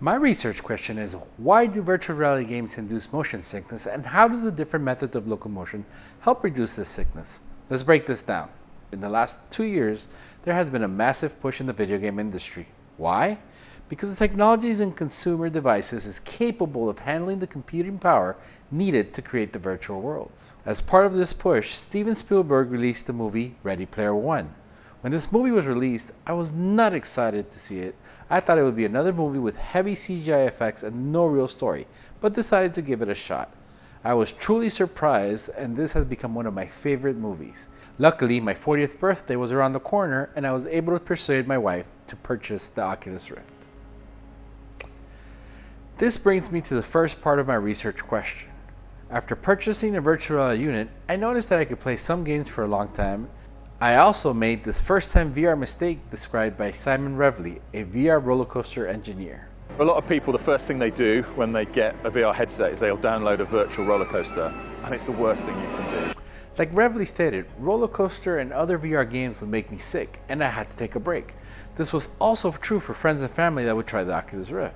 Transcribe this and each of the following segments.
My research question is, why do virtual reality games induce motion sickness, and how do the different methods of locomotion help reduce this sickness? Let's break this down. In the last 2 years, there has been a massive push in the video game industry. Why? Because the technologies in consumer devices is capable of handling the computing power needed to create the virtual worlds. As part of this push, Steven Spielberg released the movie Ready Player One. When this movie was released, I was not excited to see it. I thought it would be another movie with heavy CGI effects and no real story, but decided to give it a shot. I was truly surprised, and this has become one of my favorite movies. Luckily, my 40th birthday was around the corner, and I was able to persuade my wife to purchase the Oculus Rift. This brings me to the first part of my research question. After purchasing a virtual reality unit, I noticed that I could play some games for a long time. I also made this first-time VR mistake described by Simon Revley, a VR roller coaster engineer. For a lot of people, the first thing they do when they get a VR headset is they'll download a virtual roller coaster, and it's the worst thing you can do. Like Revley stated, roller coaster and other VR games would make me sick, and I had to take a break. This was also true for friends and family that would try the Oculus Rift.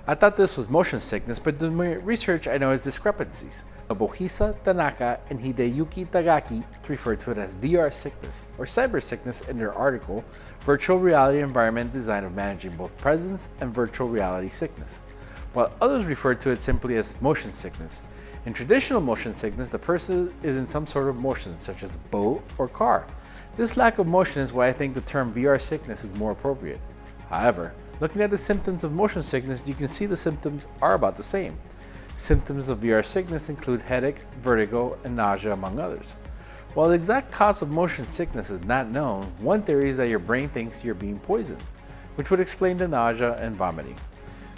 I thought this was motion sickness, but in my research I noticed discrepancies. Nobuhisa Tanaka and Hideyuki Tagaki refer to it as VR sickness or cyber sickness in their article, Virtual Reality Environment Design of Managing Both Presence and Virtual Reality Sickness, while others refer to it simply as motion sickness. In traditional motion sickness, the person is in some sort of motion, such as a boat or car. This lack of motion is why I think the term VR sickness is more appropriate. However, looking at the symptoms of motion sickness, you can see the symptoms are about the same. Symptoms of VR sickness include headache, vertigo, and nausea, among others. While the exact cause of motion sickness is not known, one theory is that your brain thinks you're being poisoned, which would explain the nausea and vomiting.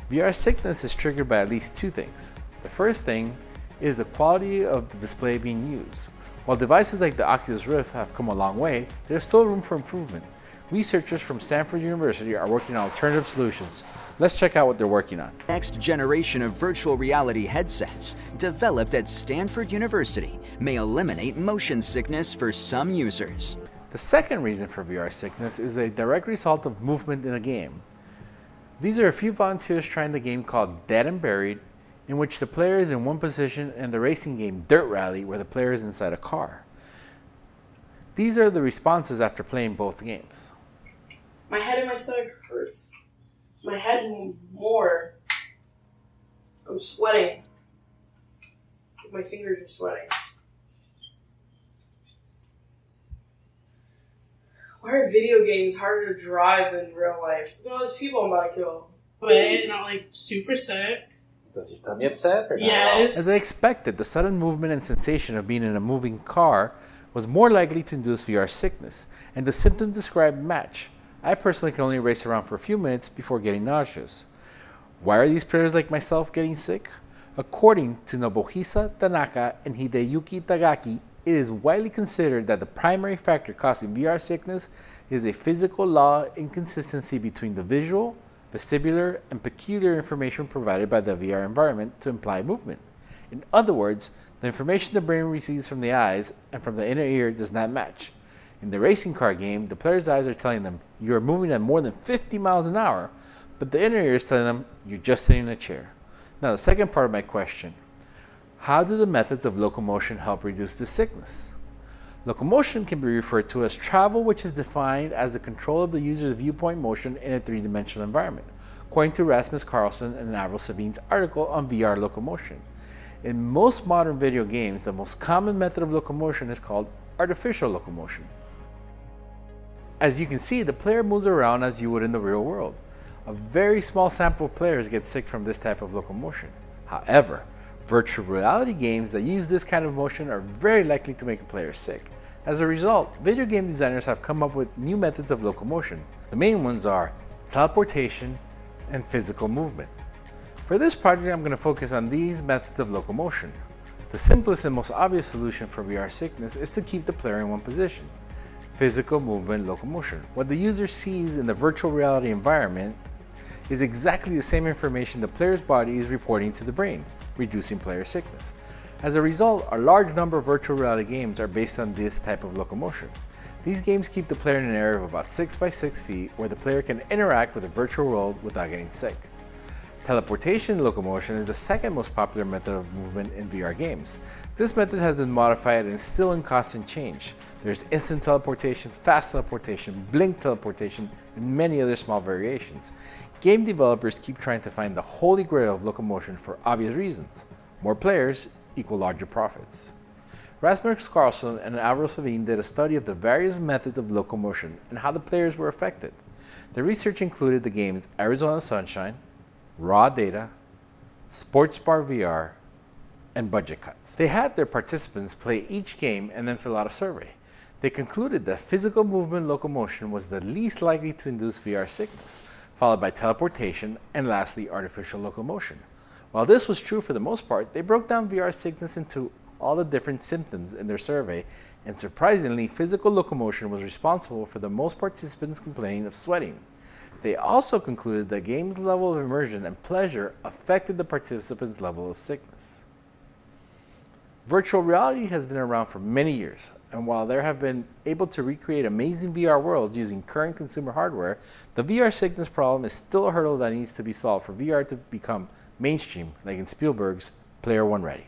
VR sickness is triggered by at least two things. The first thing is the quality of the display being used. While devices like the Oculus Rift have come a long way, there's still room for improvement. Researchers from Stanford University are working on alternative solutions. Let's check out what they're working on. Next generation of virtual reality headsets, developed at Stanford University, may eliminate motion sickness for some users. The second reason for VR sickness is a direct result of movement in a game. These are a few volunteers trying the game called Dead and Buried, in which the player is in one position, and the racing game Dirt Rally, where the player is inside a car. These are the responses after playing both games. My head and my stomach hurts. My head more. I'm sweating. My fingers are sweating. Why are video games harder to drive than real life? Look at all these people I'm about to kill. But not like super sick. Does your tummy upset or not? Yes. As I expected, the sudden movement and sensation of being in a moving car was more likely to induce VR sickness, and the symptoms described match. I personally can only race around for a few minutes before getting nauseous. Why are these players like myself getting sick? According to Nobuhisa Tanaka and Hideyuki Tagaki, it is widely considered that the primary factor causing VR sickness is a physical law inconsistency between the visual, vestibular, and peculiar information provided by the VR environment to imply movement. In other words, the information the brain receives from the eyes and from the inner ear does not match. In the racing car game, the player's eyes are telling them you are moving at more than 50 miles an hour, but the inner ear is telling them you're just sitting in a chair. Now, the second part of my question: how do the methods of locomotion help reduce this sickness? Locomotion can be referred to as travel, which is defined as the control of the user's viewpoint motion in a three-dimensional environment, according to Rasmus Carlson and Avril Sabine's article on VR locomotion. In most modern video games, the most common method of locomotion is called artificial locomotion. As you can see, the player moves around as you would in the real world. A very small sample of players get sick from this type of locomotion. However, virtual reality games that use this kind of motion are very likely to make a player sick. As a result, video game designers have come up with new methods of locomotion. The main ones are teleportation and physical movement. For this project, I'm going to focus on these methods of locomotion. The simplest and most obvious solution for VR sickness is to keep the player in one position. Physical movement locomotion. What the user sees in the virtual reality environment is exactly the same information the player's body is reporting to the brain, reducing player sickness. As a result, a large number of virtual reality games are based on this type of locomotion. These games keep the player in an area of about 6 by 6 feet where the player can interact with the virtual world without getting sick. Teleportation locomotion is the second most popular method of movement in VR games. This method has been modified and is still in constant change. There's instant teleportation, fast teleportation, blink teleportation, and many other small variations. Game developers keep trying to find the holy grail of locomotion for obvious reasons. More players equal larger profits. Rasmus Carlson and Alvaro Savin did a study of the various methods of locomotion and how the players were affected. The research included the games Arizona Sunshine, Raw Data, Sports Bar VR, and Budget Cuts. They had their participants play each game and then fill out a survey. They concluded that physical movement locomotion was the least likely to induce VR sickness, followed by teleportation, and lastly, artificial locomotion. While this was true for the most part, they broke down VR sickness into all the different symptoms in their survey, and surprisingly, physical locomotion was responsible for the most participants complaining of sweating. They also concluded that game's level of immersion and pleasure affected the participants' level of sickness. Virtual reality has been around for many years, and while there have been able to recreate amazing VR worlds using current consumer hardware, the VR sickness problem is still a hurdle that needs to be solved for VR to become mainstream, like in Spielberg's Player One Ready.